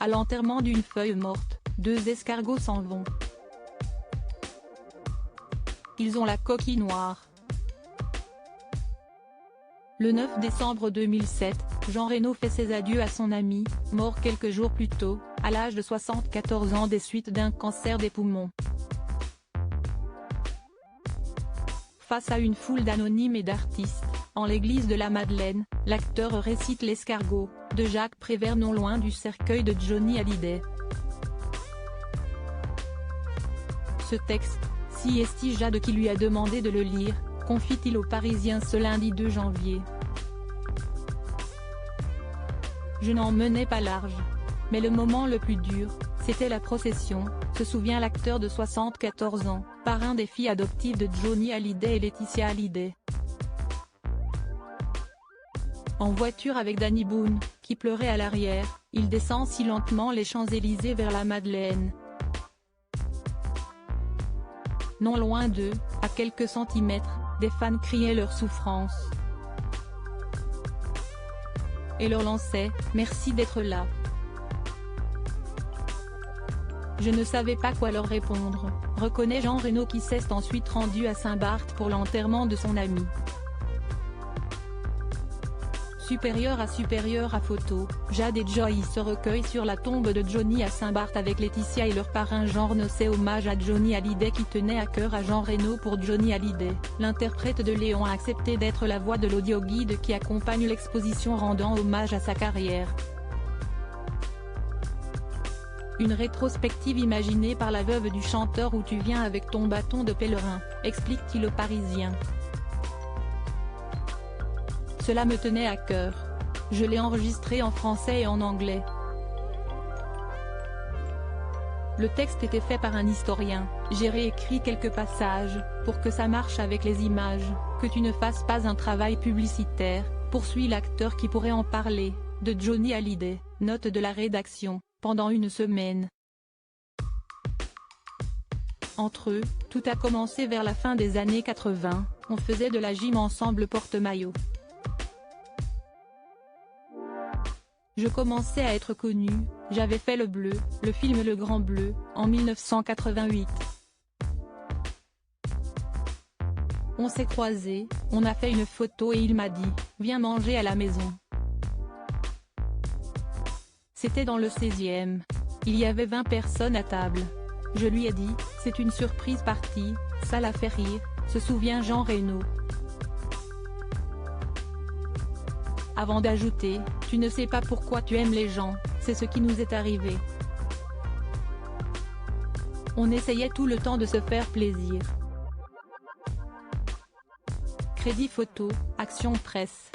À l'enterrement d'une feuille morte, 2 escargots s'en vont. Ils ont la coquille noire. Le 9 décembre 2007, Jean Reno fait ses adieux à son ami, mort quelques jours plus tôt, à l'âge de 74 ans des suites d'un cancer des poumons. Face à une foule d'anonymes et d'artistes, en l'église de la Madeleine, l'acteur récite L'Escargot, de Jacques Prévert non loin du cercueil de Johnny Hallyday. Ce texte, si est Jade qui lui a demandé de le lire, confie-t-il aux Parisiens ce lundi 2 janvier. Je n'en menais pas large. Mais le moment le plus dur, c'était la procession, se souvient l'acteur de 74 ans, parrain des filles adoptives de Johnny Hallyday et Laetitia Hallyday. En voiture avec Danny Boone, qui pleurait à l'arrière, il descend si lentement les Champs-Élysées vers la Madeleine. Non loin d'eux, à quelques centimètres, des fans criaient leur souffrance. Et leur lançaient « Merci d'être là ». Je ne savais pas quoi leur répondre, reconnaît Jean Reno qui s'est ensuite rendu à Saint-Barth pour l'enterrement de son ami. Supérieur à photo, Jade et Joy se recueillent sur la tombe de Johnny à Saint-Barth avec Laetitia et leur parrain Jean Reno. C'est hommage à Johnny Hallyday qui tenait à cœur à Jean Reno. Pour Johnny Hallyday, l'interprète de Léon a accepté d'être la voix de l'audioguide qui accompagne l'exposition rendant hommage à sa carrière. Une rétrospective imaginée par la veuve du chanteur où tu viens avec ton bâton de pèlerin, explique-t-il aux Parisiens. Cela me tenait à cœur. Je l'ai enregistré en français et en anglais. Le texte était fait par un historien, j'ai réécrit quelques passages, pour que ça marche avec les images, que tu ne fasses pas un travail publicitaire, poursuit l'acteur qui pourrait en parler, de Johnny Hallyday, note de la rédaction, pendant une semaine. Entre eux, tout a commencé vers la fin des années 80, on faisait de la gym ensemble porte-maillot. Je commençais à être connu, j'avais fait Le Bleu, le film Le Grand Bleu, en 1988. On s'est croisés, on a fait une photo et il m'a dit « Viens manger à la maison ». C'était dans le 16e. Il y avait 20 personnes à table. Je lui ai dit « C'est une surprise partie, ça l'a fait rire », se souvient Jean Reno. Avant d'ajouter « Tu ne sais pas pourquoi tu aimes les gens, c'est ce qui nous est arrivé. On essayait tout le temps de se faire plaisir. » Crédit photo, Action Presse.